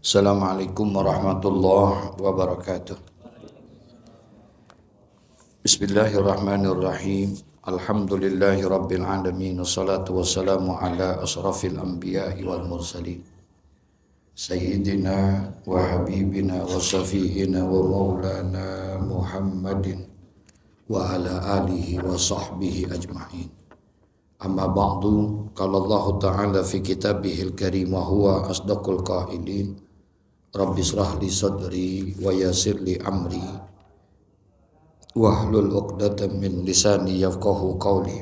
Assalamualaikum warahmatullahi wabarakatuh. Bismillahirrahmanirrahim. Alhamdulillahi rabbil alamin. Wassalatu wassalamu ala asrafil anbiya'i wal mursalin. Sayyidina wa habibina wa syafi'ina wa maulana Muhammadin wa ala alihi wa sahbihi ajma'in. Amma ba'du, qala Allah ta'ala fi kitabihil karim wa huwa asdaqul qailin. Rabbi shrah li sadri wa yassir li amri wahlul 'uqdatam min lisani yafqahu qawli.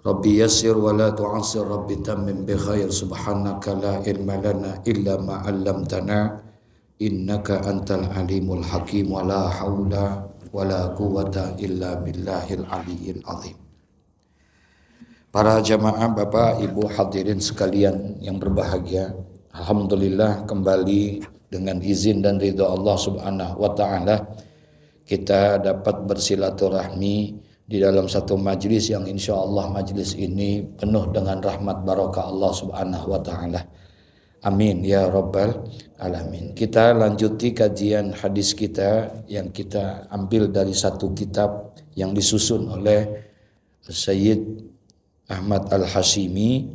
Rabbi yassir wa la tu'assir, Rabbi tammim bi khair. Subhanaka la ilma lana illa ma 'allamtana innaka antal alimul hakim. Wa la haula wa la quwwata illa billahil aliyyil azim. Para jamaah, Bapak, Ibu hadirin sekalian yang berbahagia, alhamdulillah kembali dengan izin dan ridha Allah Subhanahu wa taala kita dapat bersilaturahmi di dalam satu majlis yang insyaallah majlis ini penuh dengan rahmat barokah Allah Subhanahu wa taala. Amin ya rabbal alamin. Kita lanjuti kajian hadis kita yang kita ambil dari satu kitab yang disusun oleh Sayyid Ahmad Al-Hashimi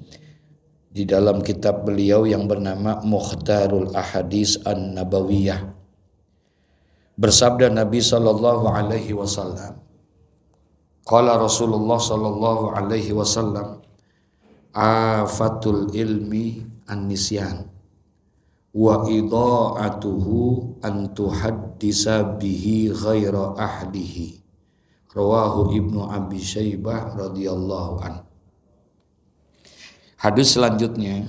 di dalam kitab beliau yang bernama Mukhtarul Ahadits An-Nabawiyah. Bersabda Nabi sallallahu alaihi wasallam, qala Rasulullah sallallahu alaihi wasallam, afatul ilmi an-nisyan wa idha'atuhu an tuhaddisa bihi ghaira ahlihi. Rawahu Ibnu Abi Syaibah radhiyallahu anhu. Hadis selanjutnya,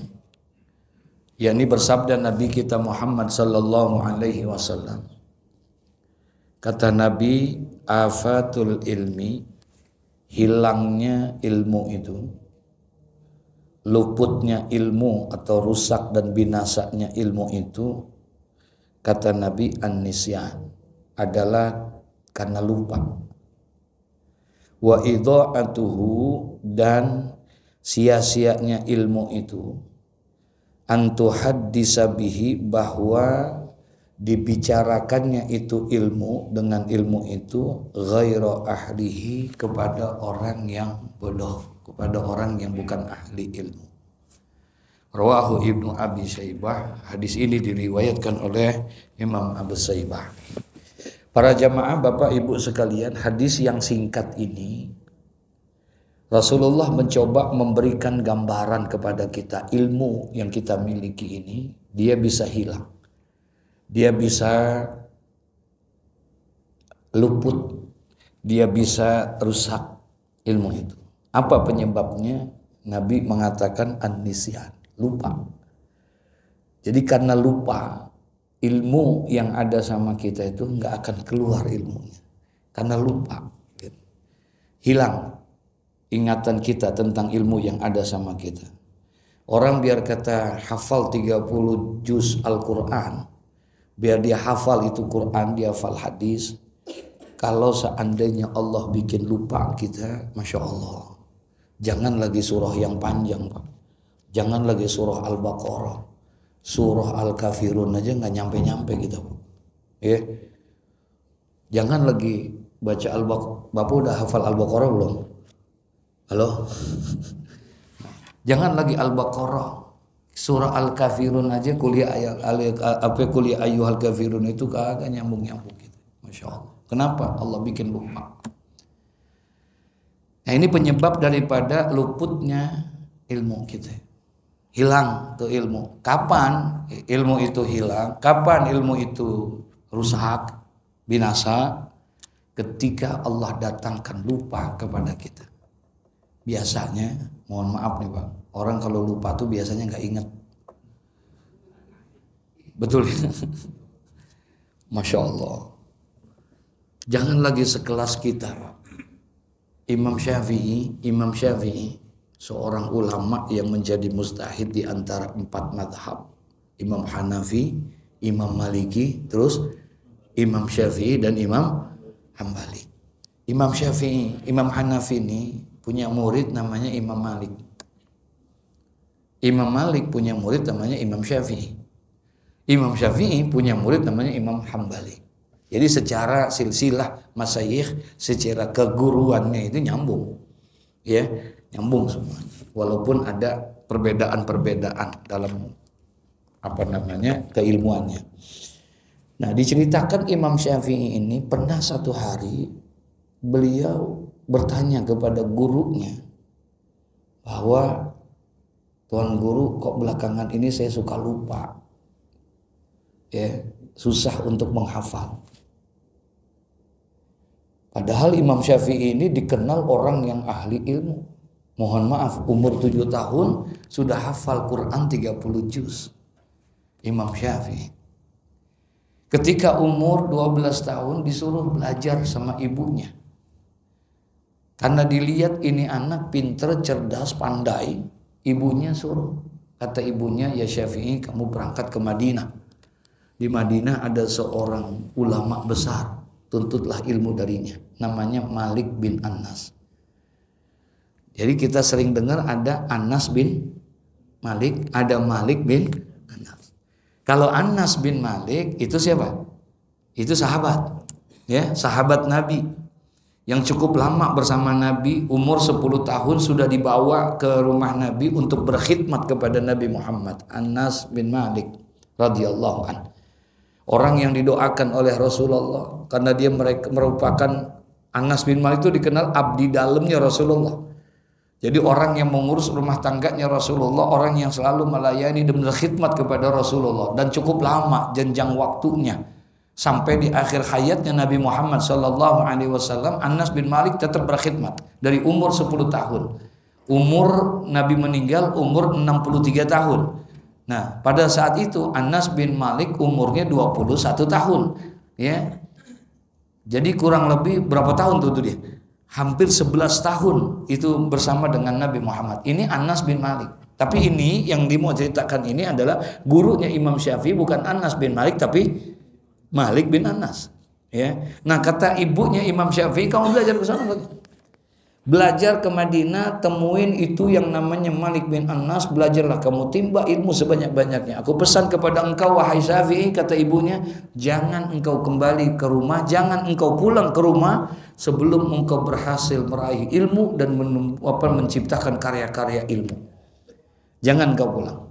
yakni bersabda Nabi kita Muhammad sallallahu alaihi wasallam. Kata Nabi, afatul ilmi, hilangnya ilmu itu, luputnya ilmu atau rusak dan binasanya ilmu itu, kata Nabi, an-nisyan, adalah karena lupa. Wa idha'atuhu, dan sia-sianya ilmu itu, antuhaddisa bihi, bahwa dibicarakannya itu ilmu, dengan ilmu itu ghaira ahlihi, kepada orang yang bodoh, kepada orang yang bukan ahli ilmu. Rawahu Ibnu Abi Syaibah. Hadis ini diriwayatkan oleh Imam Abu Syaibah. Para jamaah, Bapak Ibu sekalian, hadis yang singkat ini Rasulullah mencoba memberikan gambaran kepada kita, ilmu yang kita miliki ini dia bisa hilang, dia bisa luput, dia bisa rusak ilmu itu. Apa penyebabnya? Nabi mengatakan an-nisyan, lupa. Jadi karena lupa, ilmu yang ada sama kita itu nggak akan keluar ilmunya, karena lupa, hilang ingatan kita tentang ilmu yang ada sama kita. Orang biar kata hafal 30 juz Al-Quran, biar dia hafal itu Quran, dia hafal hadis, kalau seandainya Allah bikin lupa kita, Masya Allah, jangan lagi surah yang panjang, Pak. Jangan lagi surah Al-Baqarah, surah Al-Kafirun aja nggak nyampe-nyampe kita, Pak. Ya. Jangan lagi baca Al-Baqarah. Bapak udah hafal Al-Baqarah belum? Halo? Jangan lagi Al-Baqarah, surah Al-Kafirun aja, kuliah ayyuhal kafirun itu kagak nyambung-nyambung gitu. Masya Allah. Kenapa? Allah bikin lupa. Nah, ini penyebab daripada luputnya ilmu kita. Hilang tuh ilmu. Kapan ilmu itu hilang? Kapan ilmu itu rusak, binasa? Ketika Allah datangkan lupa kepada kita. Biasanya, mohon maaf nih Pak, orang kalau lupa tuh biasanya nggak ingat. Betul. Masya Allah. Jangan lagi sekelas kita, Pak. Imam Syafi'i, seorang ulama yang menjadi mujtahid di antara 4 madhab. Imam Hanafi, Imam Maliki, terus Imam Syafi'i dan Imam Hambali. Imam Hanafi ini punya murid namanya Imam Malik. Imam Malik punya murid namanya Imam Syafi'i. Imam Syafi'i punya murid namanya Imam Hambali. Jadi secara silsilah masyayikh, secara keguruannya itu nyambung. Ya, nyambung semua. Walaupun ada perbedaan-perbedaan dalam keilmuannya. Nah, diceritakan Imam Syafi'i ini pernah satu hari beliau bertanya kepada gurunya bahwa Tuan Guru, kok belakangan ini saya suka lupa, ya, susah untuk menghafal. Padahal Imam Syafi'i ini dikenal orang yang ahli ilmu. Mohon maaf, umur 7 tahun sudah hafal Quran 30 juz. Imam Syafi'i. Ketika umur 12 tahun disuruh belajar sama ibunya. Karena dilihat ini anak pinter, cerdas, pandai, ibunya suruh. Kata ibunya, ya Syafi'i, kamu berangkat ke Madinah. Di Madinah ada seorang ulama besar, tuntutlah ilmu darinya. Namanya Malik bin Anas. Jadi kita sering dengar ada Anas bin Malik, ada Malik bin Anas. Kalau Anas bin Malik itu siapa? Itu sahabat, ya, sahabat Nabi yang cukup lama bersama Nabi, umur 10 tahun sudah dibawa ke rumah Nabi untuk berkhidmat kepada Nabi Muhammad. Anas bin Malik radhiyallahu anhu. Orang yang didoakan oleh Rasulullah karena dia merupakan, Anas bin Malik itu dikenal abdi dalamnya Rasulullah. Jadi orang yang mengurus rumah tangganya Rasulullah, orang yang selalu melayani dan berkhidmat kepada Rasulullah, dan cukup lama jenjang waktunya sampai di akhir hayatnya Nabi Muhammad SAW. Anas bin Malik tetap berkhidmat dari umur 10 tahun. Umur Nabi meninggal umur 63 tahun. Nah, pada saat itu Anas bin Malik umurnya 21 tahun, ya. Jadi kurang lebih berapa tahun tuh dia? Hampir 11 tahun itu bersama dengan Nabi Muhammad. Ini Anas bin Malik. Tapi ini yang dimau ceritakan ini adalah gurunya Imam Syafi'i, bukan Anas bin Malik tapi Malik bin Anas, ya. Nah, kata ibunya Imam Syafi'i, kamu belajar ke sana lagi. Belajar ke Madinah, temuin itu yang namanya Malik bin Anas, belajarlah kamu, timba ilmu sebanyak-banyaknya. Aku pesan kepada engkau wahai Syafi'i, kata ibunya, jangan engkau kembali ke rumah, jangan engkau pulang ke rumah sebelum engkau berhasil meraih ilmu dan menciptakan karya-karya ilmu. Jangan engkau pulang.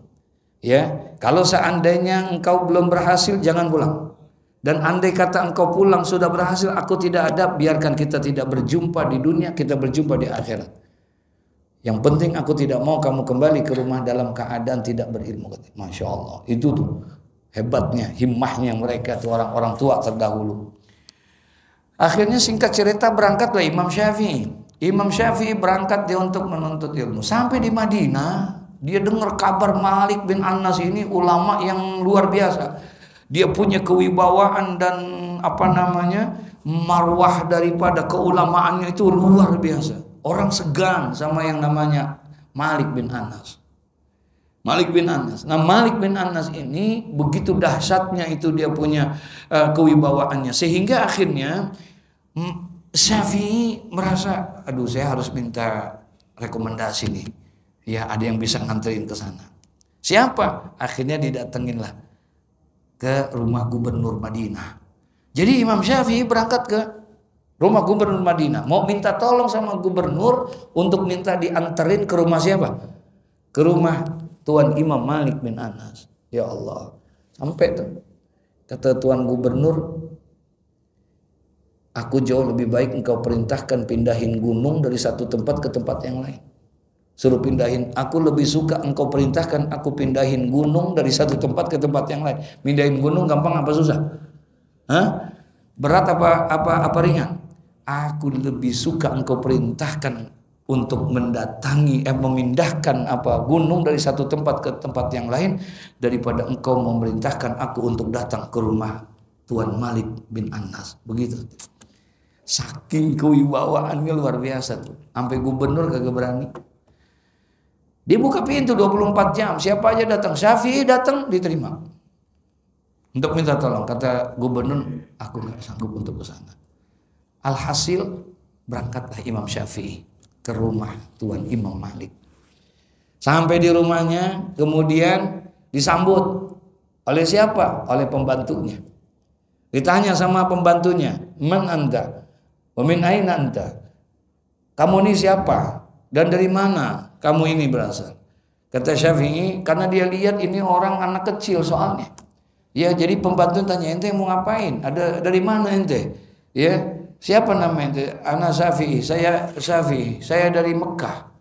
Ya, kalau seandainya engkau belum berhasil, jangan pulang. Dan andai kata engkau pulang sudah berhasil, aku tidak ada, biarkan kita tidak berjumpa di dunia, kita berjumpa di akhirat. Yang penting aku tidak mau kamu kembali ke rumah dalam keadaan tidak berilmu. Masya Allah, itu tuh hebatnya, himmahnya mereka tuh orang-orang tua terdahulu. Akhirnya singkat cerita berangkatlah Imam Syafi'i. Imam Syafi'i berangkat dia untuk menuntut ilmu. Sampai di Madinah, dia dengar kabar Malik bin Anas ini ulama yang luar biasa. Dia punya kewibawaan dan marwah daripada keulamaannya itu luar biasa. Orang segan sama yang namanya Malik bin Anas. Malik bin Anas. Nah, Malik bin Anas ini begitu dahsyatnya itu dia punya kewibawaannya, sehingga akhirnya Syafi'i merasa, aduh saya harus minta rekomendasi nih. Ya, ada yang bisa nganterin ke sana. Siapa? Akhirnya didatenginlah ke rumah gubernur Madinah. Jadi Imam Syafi'i berangkat ke rumah gubernur Madinah, mau minta tolong sama gubernur untuk minta dianterin ke rumah siapa? Ke rumah Tuan Imam Malik bin Anas. Ya Allah, sampai tuh kata Tuan Gubernur, aku jauh lebih baik engkau perintahkan pindahin gunung dari satu tempat ke tempat yang lain. Suruh pindahin, aku lebih suka engkau perintahkan aku pindahin gunung dari satu tempat ke tempat yang lain. Pindahin gunung gampang apa susah? Hah? Berat apa ringan? Aku lebih suka engkau perintahkan untuk memindahkan gunung dari satu tempat ke tempat yang lain daripada engkau memerintahkan aku untuk datang ke rumah Tuan Malik bin Anas. Begitu. Saking kewibawaannya luar biasa tuh. Sampai gubernur kagak berani. Dia buka pintu 24 jam, siapa aja datang. Syafi'i datang, diterima. Untuk minta tolong, kata gubernur, aku gak sanggup untuk ke sana. Alhasil berangkatlah Imam Syafi'i ke rumah Tuan Imam Malik. Sampai di rumahnya, kemudian disambut oleh siapa? Oleh pembantunya. Ditanya sama pembantunya, "Man anta? Wa min aina anta?" Kamu ini siapa? Dan dari mana kamu ini berasal? Kata Syafi'i, karena dia lihat ini orang anak kecil soalnya. Ya, jadi pembantu tanya, "Ente mau ngapain? Ada dari mana ente?" Ya, "Siapa nama ente?" "Ana Syafi'i, saya Syafi'i, saya dari Mekah."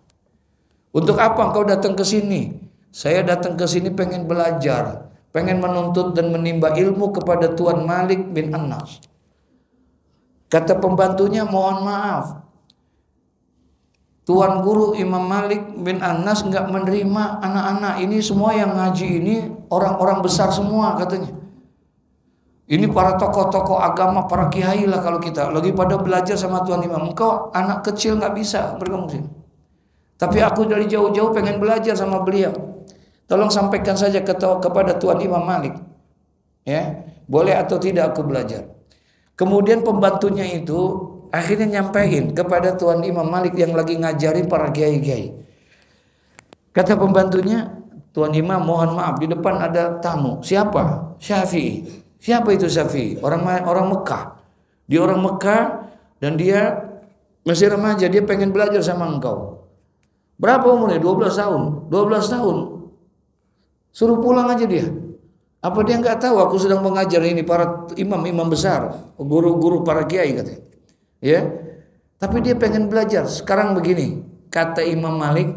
"Untuk apa engkau datang ke sini?" "Saya datang ke sini pengen belajar, pengen menuntut dan menimba ilmu kepada Tuan Malik bin Anas." Kata pembantunya, "Mohon maaf, Tuan Guru Imam Malik bin Anas nggak menerima anak-anak. Ini semua yang ngaji ini orang-orang besar semua," katanya. "Ini para tokoh-tokoh agama, para kiai lah kalau kita lagi pada belajar sama Tuan Imam. Engkau anak kecil nggak bisa bergabung sini. Tapi aku dari jauh-jauh pengen belajar sama beliau. Tolong sampaikan saja kepada Tuan Imam Malik. Ya, boleh atau tidak aku belajar." Kemudian pembantunya itu akhirnya nyampein kepada Tuan Imam Malik yang lagi ngajarin para kiai-kiai. Kata pembantunya, "Tuan Imam, mohon maaf, di depan ada tamu." "Siapa?" "Syafi'i." "Siapa itu Syafi'i?" Orang Mekah. Dia orang Mekah dan dia masih remaja, dia pengen belajar sama engkau. "Berapa umurnya?" 12 tahun. 12 tahun. Suruh pulang aja dia. Apa dia nggak tahu aku sedang mengajar ini para imam-imam besar, guru-guru para kiai katanya. Ya, tapi dia pengen belajar. Sekarang begini, kata Imam Malik,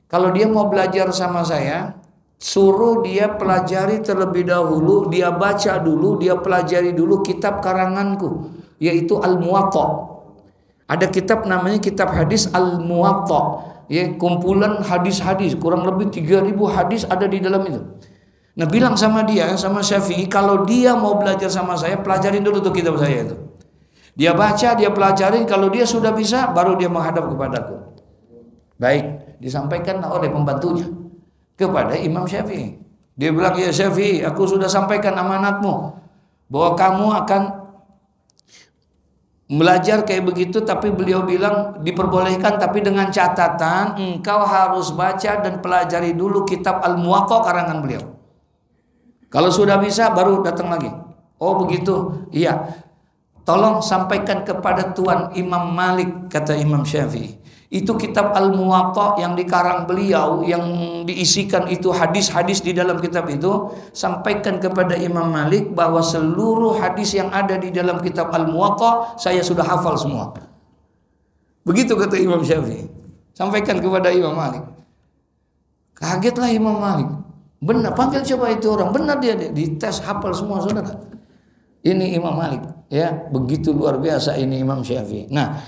kalau dia mau belajar sama saya, suruh dia pelajari terlebih dahulu, dia baca dulu, dia pelajari dulu kitab karanganku, yaitu Al-Muwatta. Ada kitab namanya kitab hadis Al-Muwatta, ya, kumpulan hadis-hadis, kurang lebih 3.000 hadis ada di dalam itu. Nah, bilang sama dia, sama Syafi'i, kalau dia mau belajar sama saya, pelajarin dulu tuh kitab saya itu. Dia baca, dia pelajarin, kalau dia sudah bisa, baru dia menghadap kepadaku. Baik, disampaikan oleh pembantunya kepada Imam Syafi'i. Dia bilang, "Ya Syafi'i, aku sudah sampaikan amanatmu, bahwa kamu akan belajar kayak begitu." Tapi beliau bilang diperbolehkan, tapi dengan catatan engkau harus baca dan pelajari dulu kitab Al-Muwatta karangan beliau. Kalau sudah bisa baru datang lagi. "Oh begitu, iya. Tolong sampaikan kepada Tuan Imam Malik," kata Imam Syafi'i. Itu kitab Al-Muwatta yang dikarang beliau, yang diisikan itu hadis-hadis di dalam kitab itu. Sampaikan kepada Imam Malik bahwa seluruh hadis yang ada di dalam kitab Al-Muwatta saya sudah hafal semua. Begitu kata Imam Syafi'i. Sampaikan kepada Imam Malik. Kagetlah Imam Malik. Benar, panggil coba itu orang. Benar dia dites hafal semua, saudara. Ini Imam Malik, ya, begitu luar biasa ini Imam Syafi'i. Nah,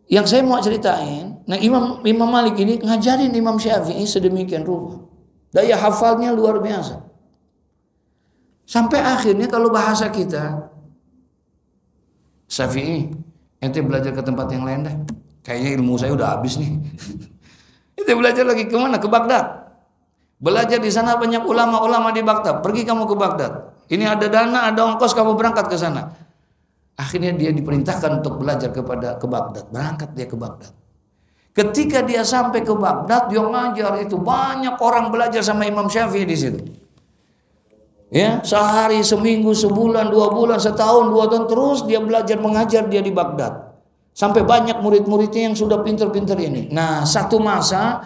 yang saya mau ceritain, nah Imam Malik ini ngajarin Imam Syafi'i sedemikian rupa. Daya hafalnya luar biasa. Sampai akhirnya kalau bahasa kita, "Syafi'i, ente belajar ke tempat yang lain dah. Kayaknya ilmu saya udah habis nih." Ente belajar lagi ke mana? Ke Baghdad. Belajar di sana banyak ulama-ulama di Baghdad. Pergi kamu ke Baghdad. Ini ada dana, ada ongkos, kamu berangkat ke sana. Akhirnya dia diperintahkan untuk belajar ke Baghdad. Berangkat dia ke Baghdad. Ketika dia sampai ke Baghdad, dia ngajar itu banyak orang belajar sama Imam Syafi'i di situ. Ya, sehari, seminggu, sebulan, 2 bulan, setahun, 2 tahun terus dia belajar mengajar dia di Baghdad. Sampai banyak murid-muridnya yang sudah pintar-pintar ini. Nah, satu masa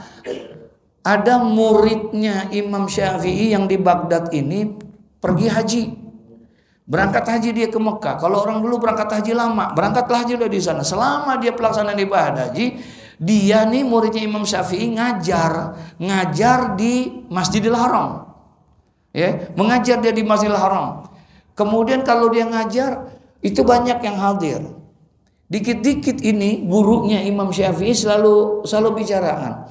ada muridnya Imam Syafi'i yang di Baghdad ini pergi haji. Berangkat haji dia ke Mekah. Kalau orang dulu berangkat haji lama, berangkatlah haji udah di sana. Selama dia pelaksanaan ibadah haji, dia nih muridnya Imam Syafi'i ngajar di Masjidil Haram. Ya, mengajar dia di Masjidil Haram. Kemudian kalau dia ngajar, itu banyak yang hadir. Dikit-dikit ini gurunya Imam Syafi'i selalu bicarakan.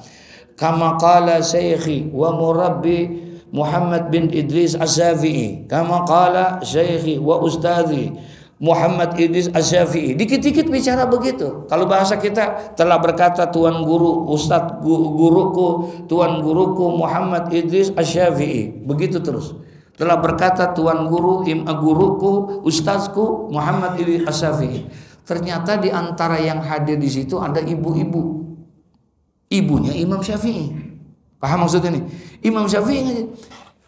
Kama qala Syekhi wa murabbi Muhammad bin Idris As-Syafi'i, kama qala Syekhi wa ustadzi Muhammad Idris As-Syafi'i. Dikit-dikit bicara begitu. Kalau bahasa kita, telah berkata tuan guru, ustadz guruku, tuan guruku Muhammad Idris As-Syafi'i. Begitu terus. Telah berkata tuan guru, guruku, ustadzku Muhammad Idris As-Syafi'i. Ternyata di antara yang hadir di situ ada ibu-ibu. Ibunya Imam Syafi'i. Paham maksudnya nih? Imam Syafi'i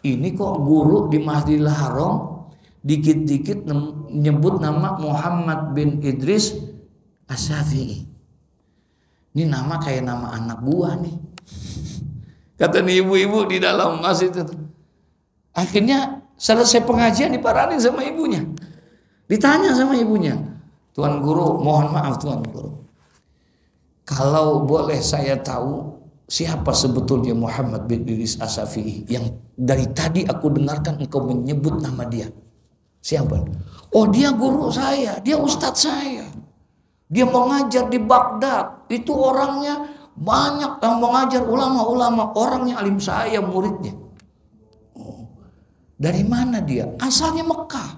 ini kok guru di Masjidil Haram dikit-dikit nyebut nama Muhammad bin Idris Asy-Syafi'i. Ini nama kayak nama anak gua nih. Kata nih ibu-ibu di dalam masjid itu. Akhirnya selesai pengajian diparanin sama ibunya. Ditanya sama ibunya, Tuan Guru, mohon maaf Tuan Guru, kalau boleh saya tahu siapa sebetulnya Muhammad bin Idris Asy-Syafi'i yang dari tadi aku dengarkan engkau menyebut nama dia. Siapa? Oh, dia guru saya, dia ustadz saya. Dia mengajar di Baghdad. Itu orangnya banyak yang mengajar, ulama-ulama, orangnya alim saya, muridnya. Oh, dari mana dia? Asalnya Mekah.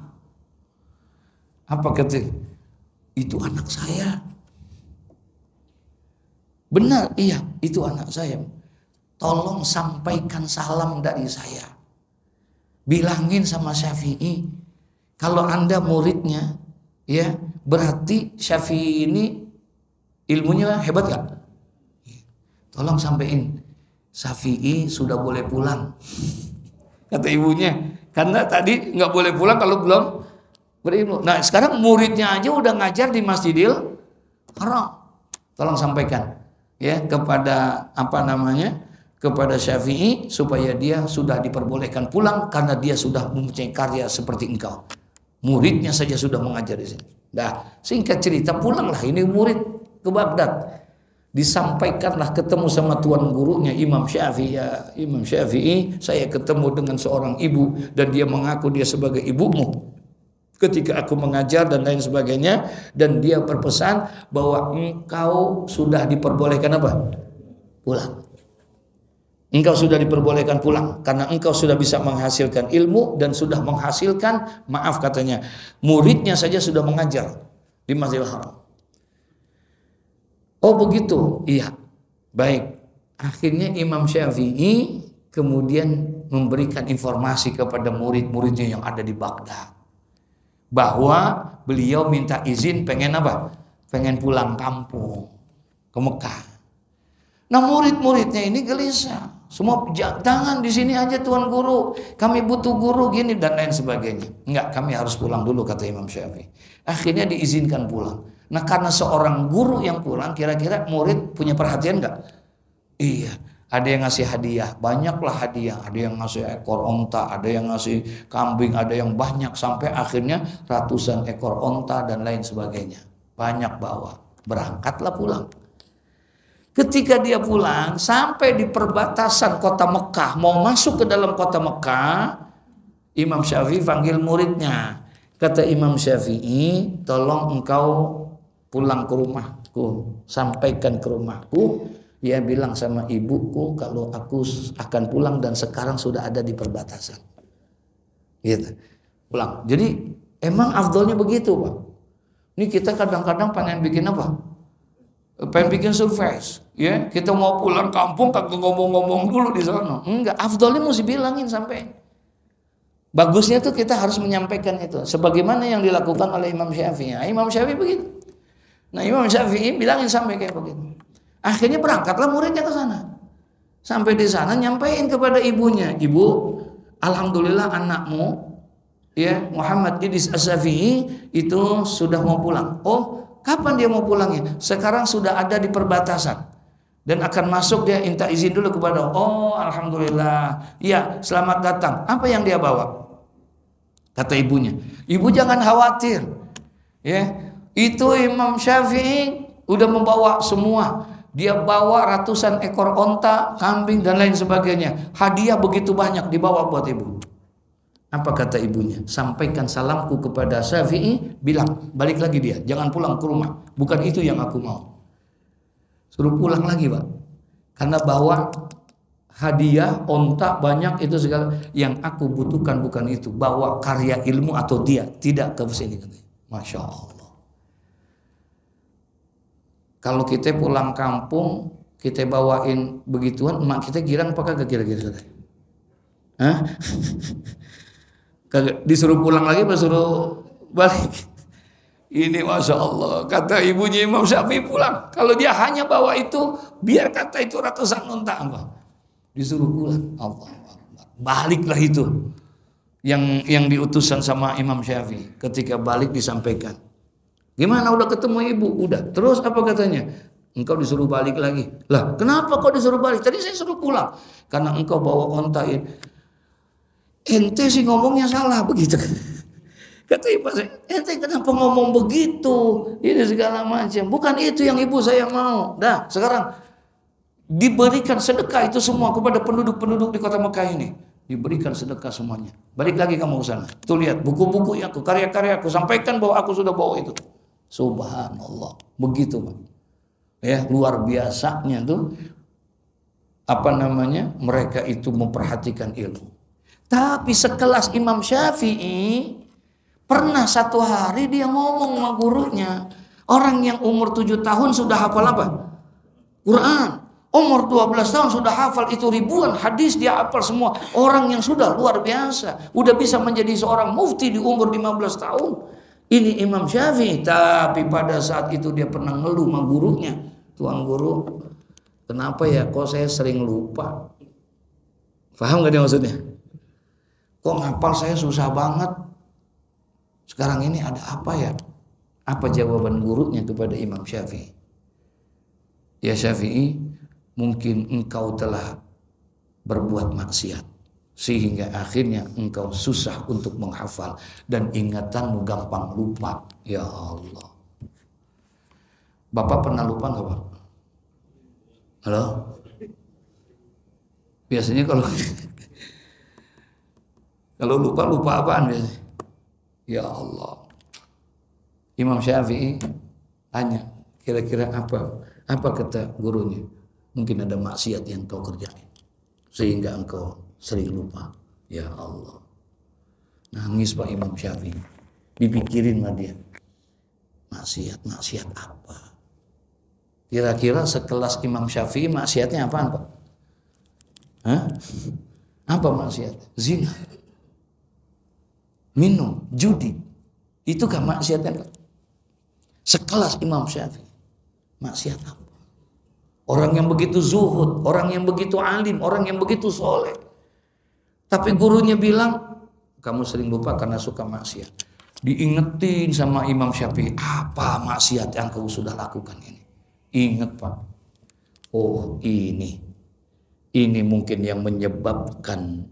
Apa kata? Itu anak saya. Benar, iya, itu anak saya. Tolong sampaikan salam dari saya. Bilangin sama Syafi'i, kalau Anda muridnya, ya, berarti Syafi'i ini ilmunya hebat gak? Tolong sampein, Syafi'i sudah boleh pulang. Kata ibunya, karena tadi nggak boleh pulang kalau belum berilmu. Nah sekarang muridnya aja udah ngajar di Masjidil Haram. Tolong sampaikan ya kepada kepada Syafi'i supaya dia sudah diperbolehkan pulang karena dia sudah mempunyai karya seperti engkau. Muridnya saja sudah mengajar di sini. Nah, singkat cerita pulanglah ini murid ke Baghdad. Disampaikanlah ketemu sama tuan gurunya Imam Syafi'i. Ya, Imam Syafi'i, saya ketemu dengan seorang ibu dan dia mengaku dia sebagai ibumu ketika aku mengajar dan lain sebagainya, dan dia berpesan bahwa engkau sudah diperbolehkan apa? Pulang. Engkau sudah diperbolehkan pulang karena engkau sudah bisa menghasilkan ilmu dan sudah menghasilkan, maaf katanya, muridnya saja sudah mengajar di Masjidil Haram. Oh begitu, iya, baik. Akhirnya Imam Syafi'i kemudian memberikan informasi kepada murid-muridnya yang ada di Baghdad bahwa beliau minta izin pengen apa? Pengen pulang kampung ke Mekah. Nah murid-muridnya ini gelisah. Semua jangan di sini aja Tuan Guru, kami butuh guru gini dan lain sebagainya. Enggak, kami harus pulang dulu kata Imam Syafi'i. Akhirnya diizinkan pulang. Nah karena seorang guru yang pulang, kira-kira murid punya perhatian enggak? Iya, ada yang ngasih hadiah, banyaklah hadiah. Ada yang ngasih ekor onta, ada yang ngasih kambing, ada yang banyak. Sampai akhirnya ratusan ekor onta dan lain sebagainya. Banyak bawa, berangkatlah pulang. Ketika dia pulang, sampai di perbatasan kota Mekah, mau masuk ke dalam kota Mekah, Imam Syafi'i panggil muridnya. Kata Imam Syafi'i, tolong engkau pulang ke rumahku, sampaikan ke rumahku, dia bilang sama ibuku kalau aku akan pulang dan sekarang sudah ada di perbatasan. Gitu. Pulang. Jadi emang afdolnya begitu, Pak. Ini kita kadang-kadang pengen bikin apa? Pengen bikin surprise, ya. Kita mau pulang kampung kagak ngomong-ngomong dulu di sana. Enggak, afdolnya mesti bilangin sampai. Bagusnya tuh kita harus menyampaikan itu sebagaimana yang dilakukan oleh Imam Syafi'i. Imam Syafi'i begitu. Nah, Imam Syafi'i bilangin sampai kayak begitu. Akhirnya berangkatlah muridnya ke sana. Sampai di sana nyampein kepada ibunya, "Ibu, alhamdulillah anakmu ya Muhammad Idris Asy-Syafi'i itu sudah mau pulang." Oh, kapan dia mau pulangnya? Sekarang sudah ada di perbatasan dan akan masuk, dia minta izin dulu kepada. Oh, alhamdulillah. Ya, selamat datang. Apa yang dia bawa? Kata ibunya, "Ibu jangan khawatir. Ya, itu Imam Syafi'i udah membawa semua. Dia bawa ratusan ekor onta, kambing dan lain sebagainya. Hadiah begitu banyak dibawa buat ibu." Apa kata ibunya? "Sampaikan salamku kepada Syafi'i, bilang balik lagi dia, jangan pulang ke rumah. Bukan itu yang aku mau." Suruh pulang lagi, Pak. Karena bawa hadiah, onta banyak itu segala. Yang aku butuhkan bukan itu. Bawa karya ilmu atau dia, tidak ke sini. Masya Allah. Kalau kita pulang kampung, kita bawain begituan, emak kita girang apa kagak kira-kira? Hah? Disuruh pulang lagi apa suruh balik? Ini Masya Allah, kata ibunya Imam Syafi'i pulang. Kalau dia hanya bawa itu, biar kata itu ratusan unta apa. Disuruh pulang. Allah Akbar. Baliklah itu. Yang diutusan sama Imam Syafi'i. Ketika balik disampaikan. Gimana udah ketemu ibu? Udah. Terus apa katanya? Engkau disuruh balik lagi. Lah, kenapa kau disuruh balik? Tadi saya suruh pulang. Karena engkau bawa ontain. Ente sih ngomongnya salah begitu. Kata ibu saya, ente kenapa ngomong begitu? Ini segala macam. Bukan itu yang ibu saya mau. Dah, sekarang diberikan sedekah itu semua kepada penduduk-penduduk di kota Mekah ini. Diberikan sedekah semuanya. Balik lagi kamu ke sana. Tuh lihat buku-buku aku, karya-karya aku, sampaikan bahwa aku sudah bawa itu. Subhanallah. Begitu, Pak. Ya, luar biasanya tuh mereka itu memperhatikan ilmu. Tapi sekelas Imam Syafi'i pernah satu hari dia ngomong sama gurunya, orang yang umur 7 tahun sudah hafal apa? Quran. Umur 12 tahun sudah hafal itu ribuan hadis dia hafal semua. Orang yang sudah luar biasa, udah bisa menjadi seorang mufti di umur 15 tahun. Ini Imam Syafi'i, tapi pada saat itu dia pernah ngeluh sama gurunya. Tuan guru, kenapa ya kok saya sering lupa? Paham gak dia maksudnya? Kok ngapal saya susah banget? Sekarang ini ada apa ya? Apa jawaban gurunya kepada Imam Syafi'i? Ya Syafi'i, mungkin engkau telah berbuat maksiat sehingga akhirnya engkau susah untuk menghafal dan ingatanmu gampang lupa. Ya Allah. Bapak pernah lupa nggak, Pak? Halo? Biasanya kalau lupa apaan biasanya? Ya Allah. Imam Syafi'i tanya, kira-kira apa kata gurunya? Mungkin ada maksiat yang kau kerjain sehingga engkau sering lupa. Ya Allah. Nangis Pak Imam Syafi'i. Dipikirin lah dia. Maksiat apa? Kira-kira sekelas Imam Syafi'i maksiatnya apaan, Pak? Hah? Apa maksiat? Zina. Minum, judi. Itu kan maksiatnya, Pak? Sekelas Imam Syafi'i. Maksiat apa? Orang yang begitu zuhud, orang yang begitu alim, orang yang begitu soleh. Tapi gurunya bilang, kamu sering lupa karena suka maksiat. Diingetin sama Imam Syafi'i, apa maksiat yang kau sudah lakukan ini? Ingat, Pak. Oh, ini mungkin yang menyebabkan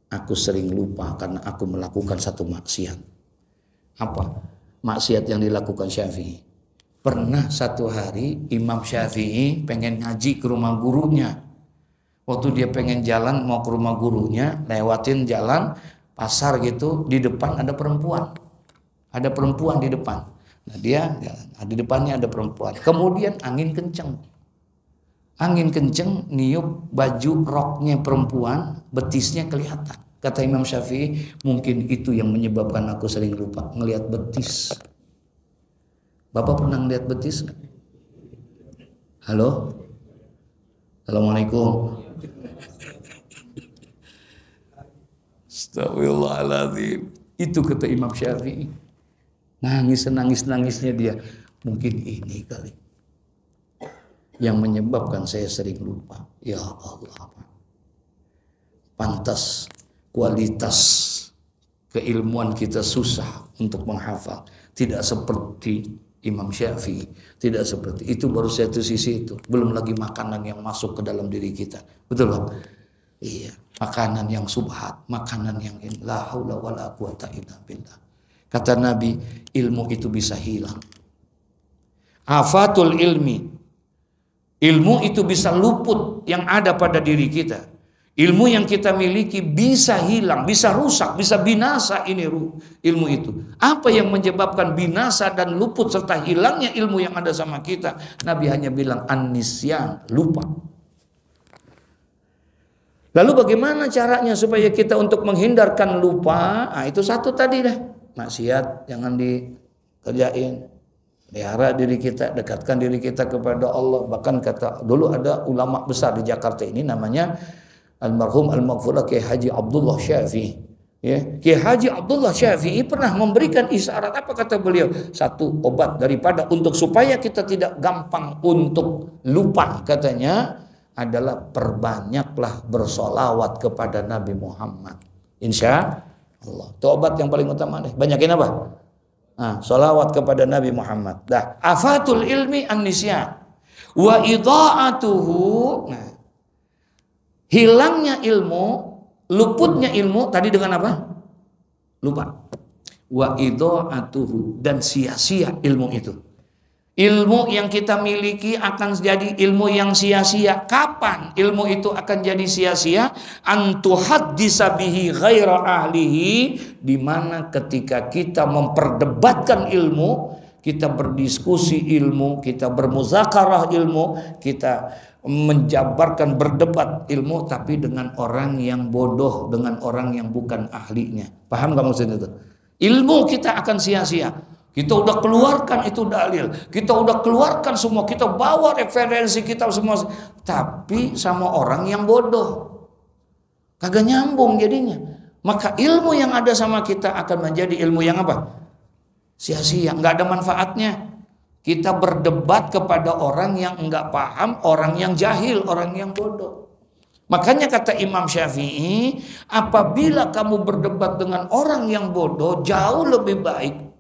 aku sering lupa karena aku melakukan satu maksiat. Apa? Maksiat yang dilakukan Syafi'i. Pernah satu hari Imam Syafi'i pengen ngaji ke rumah gurunya. Waktu dia pengen jalan mau ke rumah gurunya, lewatin jalan pasar gitu, di depan ada perempuan. Ada perempuan di depan. Nah dia di depannya ada perempuan. Kemudian angin kenceng. Angin kenceng niup baju roknya perempuan, betisnya kelihatan. Kata Imam Syafi'i, mungkin itu yang menyebabkan aku sering lupa ngelihat betis. Bapak pernah ngelihat betis? Halo? Assalamualaikum. Astagfirullahaladzim. Itu kata Imam Syafi'i. Nangis-nangisnya dia. Mungkin ini kali yang menyebabkan saya sering lupa. Ya Allah. Pantas kualitas keilmuan kita susah untuk menghafal. Tidak seperti Imam Syafi'i. Tidak seperti itu, baru satu sisi itu. Belum lagi makanan yang masuk ke dalam diri kita. Betul Pak? Iya. Makanan yang subhat, makanan yang la haula wala quwata illa billah. Kata Nabi, ilmu itu bisa hilang. Afatul ilmi. Ilmu itu bisa luput yang ada pada diri kita. Ilmu yang kita miliki bisa hilang, bisa rusak, bisa binasa ini ilmu itu. Apa yang menyebabkan binasa dan luput serta hilangnya ilmu yang ada sama kita? Nabi hanya bilang an-nisyan, lupa. Lalu bagaimana caranya supaya kita untuk menghindarkan lupa? Nah, itu satu tadi dah. Maksiat jangan dikerjain. Pelihara diri kita, dekatkan diri kita kepada Allah. Bahkan kata dulu ada ulama besar di Jakarta ini namanya almarhum al-maghfurah Kiai Haji Abdullah Syafi'i. Ya, Kiai Haji Abdullah Syafi'i pernah memberikan isyarat, apa kata beliau? Satu obat daripada untuk supaya kita tidak gampang untuk lupa, katanya adalah perbanyaklah bersolawat kepada Nabi Muhammad. Insya Allah. Itu obat yang paling utama deh. Banyakin apa? Solawat kepada Nabi Muhammad. Dah. Afatul ilmi an-nisyan wa idha'atuhu. Nah, hilangnya ilmu, luputnya ilmu tadi dengan apa? Lupa. Wa idha'atuhu, dan sia-sia ilmu itu. Ilmu yang kita miliki akan jadi ilmu yang sia-sia. Kapan ilmu itu akan jadi sia-sia? Antuhaddisa bihi ghaira ahlihi, di mana ketika kita memperdebatkan ilmu, kita berdiskusi ilmu, kita bermuzakarah ilmu, kita menjabarkan berdebat ilmu, tapi dengan orang yang bodoh, dengan orang yang bukan ahlinya. Paham gak maksudnya itu? Ilmu kita akan sia-sia. Kita udah keluarkan itu dalil, kita udah keluarkan semua, kita bawa referensi kita semua, tapi sama orang yang bodoh, kagak nyambung jadinya. Maka ilmu yang ada sama kita akan menjadi ilmu yang apa? Sia-sia, nggak ada manfaatnya. Kita berdebat kepada orang yang nggak paham, orang yang jahil, orang yang bodoh. Makanya kata Imam Syafi'i, apabila kamu berdebat dengan orang yang bodoh, jauh lebih baik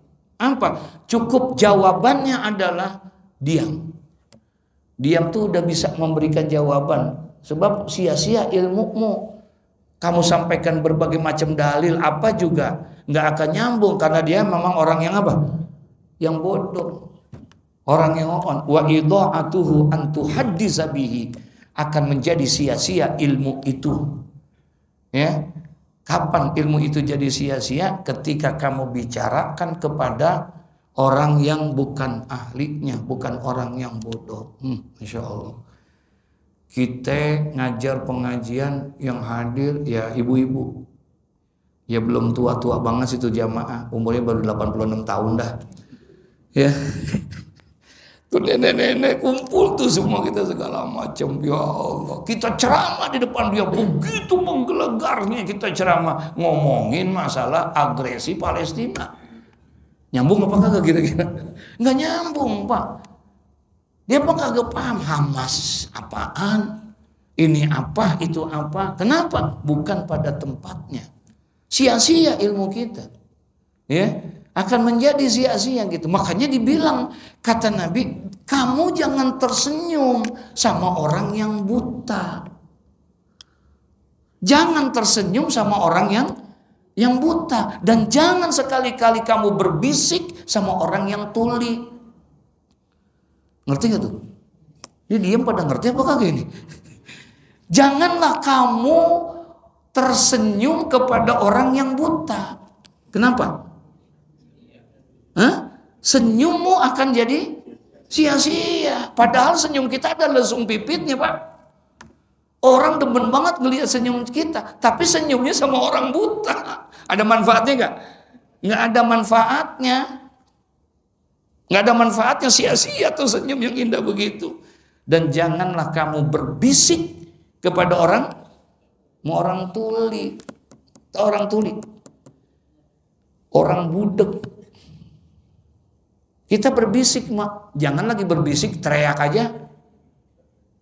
apa? Cukup jawabannya adalah diam. Diam tuh udah bisa memberikan jawaban. Sebab sia-sia ilmumu. Kamu sampaikan berbagai macam dalil apa juga nggak akan nyambung, karena dia memang orang yang apa? Yang bodoh. Orang yang on. Wa idha'atuhu an tuhaddisa bihi, akan menjadi sia-sia ilmu itu. Ya. Kapan ilmu itu jadi sia-sia? Ketika kamu bicarakan kepada orang yang bukan ahlinya, bukan orang yang bodoh. Masya Allah. Kita ngajar pengajian yang hadir ya ibu-ibu. Ya belum tua-tua banget situ jamaah. Umurnya baru 86 tahun dah. Ya. Tuh nenek-nenek kumpul tuh semua kita segala macam. Ya Allah, kita ceramah di depan dia, begitu menggelegarnya kita ceramah ngomongin masalah agresi Palestina. Nyambung apa kagak kira-kira? Nggak nyambung, Pak. Dia apa kagak paham Hamas apaan? Ini apa, itu apa? Kenapa? Bukan pada tempatnya. Sia-sia ilmu kita. Ya. Akan menjadi sia-sia gitu. Makanya dibilang, kata Nabi, kamu jangan tersenyum sama orang yang buta. Jangan tersenyum sama orang yang buta, dan jangan sekali-kali kamu berbisik sama orang yang tuli. Ngerti gak tuh? Dia diam pada ngerti apa kagak ini? Janganlah kamu tersenyum kepada orang yang buta. Kenapa? Senyummu akan jadi sia-sia. Padahal senyum kita ada lesung pipitnya, Pak. Orang demen banget ngelihat senyum kita, tapi senyumnya sama orang buta. Ada manfaatnya nggak? Nggak ada manfaatnya. Nggak ada manfaatnya, sia-sia tuh senyum yang indah begitu. Dan janganlah kamu berbisik kepada orang tuli. Orang tuli. Orang budek. Kita berbisik, mak, jangan lagi berbisik, teriak aja,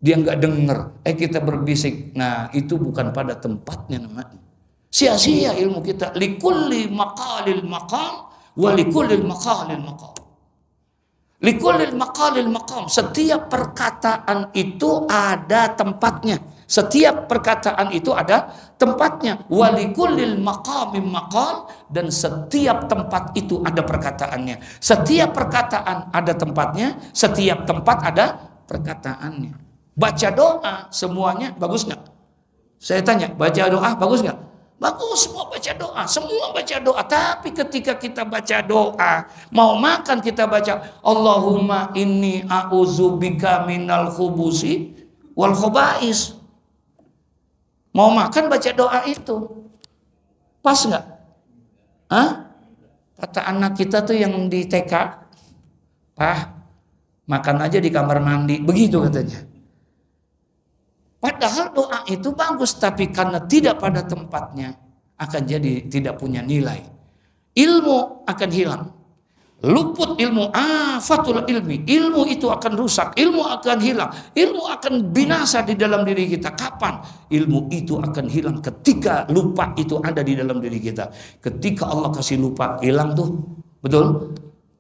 dia nggak denger. Kita berbisik, nah itu bukan pada tempatnya namanya. Sia-sia ilmu kita. Likulli maqalil maqam, wa likullil maqalil maqam. Likullil maqalil maqam. Setiap perkataan itu ada tempatnya. Setiap perkataan itu ada tempatnya. Walikullil maqamim maqal, dan setiap tempat itu ada perkataannya. Setiap perkataan ada tempatnya, setiap tempat ada perkataannya. Baca doa semuanya bagus nggak? Saya tanya, baca doa bagus nggak? Bagus, semua baca doa, semua baca doa. Tapi ketika kita baca doa, mau makan kita baca Allahumma inni a'udzubika minal khubusi wal khobais. Mau makan baca doa itu, pas nggak? Kata anak kita tuh yang di TK, Pak, makan aja di kamar mandi, begitu katanya. Padahal doa itu bagus, tapi karena tidak pada tempatnya akan jadi tidak punya nilai. Ilmu akan hilang. Luput ilmu, afatul ilmi. Ilmu itu akan rusak, ilmu akan hilang, ilmu akan binasa di dalam diri kita. Kapan? Ilmu itu akan hilang ketika lupa itu ada di dalam diri kita. Ketika Allah kasih lupa, hilang tuh. Betul?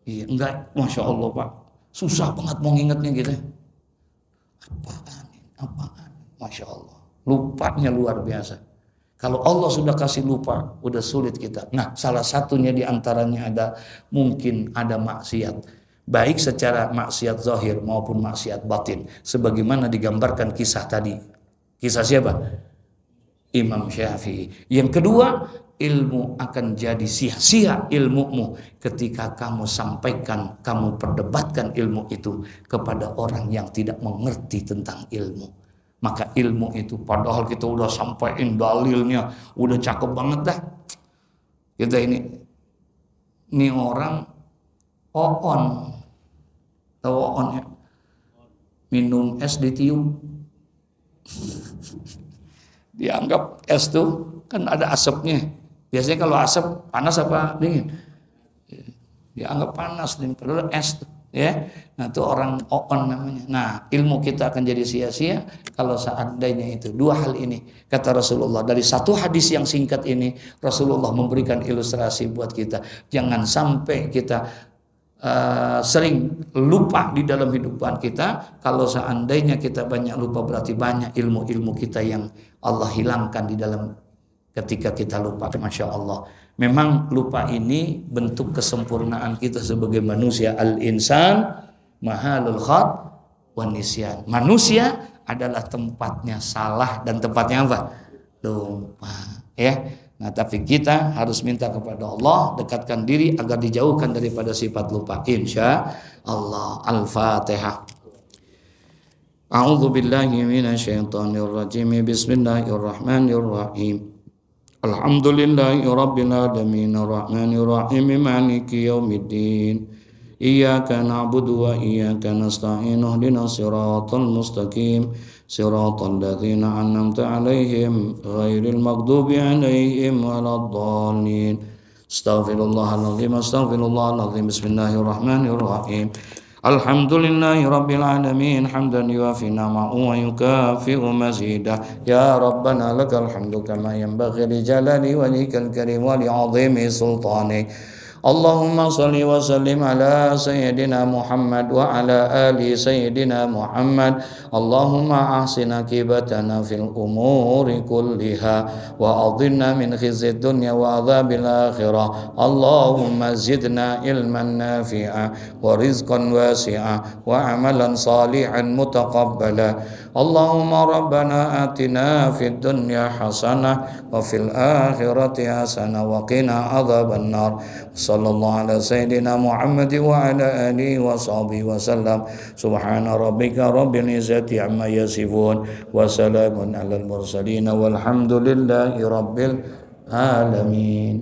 Iya, enggak. Masya Allah Pak, susah banget mau ngingetnya gitu. Apaan? Masya Allah. Lupanya luar biasa. Kalau Allah sudah kasih lupa, udah sulit kita. Nah, salah satunya diantaranya ada mungkin ada maksiat. Baik secara maksiat zahir maupun maksiat batin. Sebagaimana digambarkan kisah tadi. Kisah siapa? Imam Syafi'i. Yang kedua, ilmu akan jadi sia-sia ilmumu ketika kamu sampaikan, kamu perdebatkan ilmu itu kepada orang yang tidak mengerti tentang ilmu. Maka ilmu itu padahal kita udah sampaikan dalilnya, udah cakep banget dah. Kita ini orang oon, tahu oon ya? Minum es ditiup. Dianggap es tuh kan ada asapnya. Biasanya kalau asap panas apa dingin? Dianggap panas dan padahal es tuh. Ya, nah itu orang oon namanya. Nah, ilmu kita akan jadi sia-sia kalau seandainya itu. Dua hal ini kata Rasulullah. Dari satu hadis yang singkat ini, Rasulullah memberikan ilustrasi buat kita. Jangan sampai kita sering lupa di dalam hidupan kita. Kalau seandainya kita banyak lupa, berarti banyak ilmu-ilmu kita yang Allah hilangkan di dalam ketika kita lupa. Masya Allah. Memang lupa ini bentuk kesempurnaan kita sebagai manusia. Al-insan mahalul khat wan nisyan. Manusia adalah tempatnya salah dan tempatnya apa? Lupa. Ya. Nah, tapi kita harus minta kepada Allah, dekatkan diri agar dijauhkan daripada sifat lupa. Insya Allah. Al-Fatihah. A'udzu billahi minasyaitonir rajim. Bismillahirrahmanirrahim. Alhamdulillahi rabbil alamin arrahmanir rahim maliki yaumiddin iyyaka na'budu wa iyyaka nasta'in ihdinas siratal mustaqim siratal ladzina an'amta 'alaihim ghairil maghdubi 'alaihim waladdallin astaghfirullahaladzim bismillahirrahmanirrahim. Alhamdulillahi rabbil alamin hamdan yuafi ni'amahu wa yukafi'u mazidah. Ya Rabbana lakal hamdu kama yanbaghi li jalali wajhikal karim wa li 'azimi sultanik. Allahumma salli wa sallim ala sayyidina Muhammad wa ala ali sayyidina Muhammad. Allahumma ahsin akibatana fil umuri kulliha wa adhinna min khizyid dunya wa adzabil akhirah. Allahumma zidna ilman nafi'a wa rizqan wasi'a wa amalan salihan mutaqabbala. Allahumma rabbana atina fid dunya hasanah wa fil akhirati hasanah wa qina adzaban nar. Sallallahu ala sayyidina Muhammad wa ala alihi wa sahbihi wa sallam. Subhana rabbika rabbil izzati amma yasifun wa salamun alal mursalin walhamdulillahi rabbil alamin.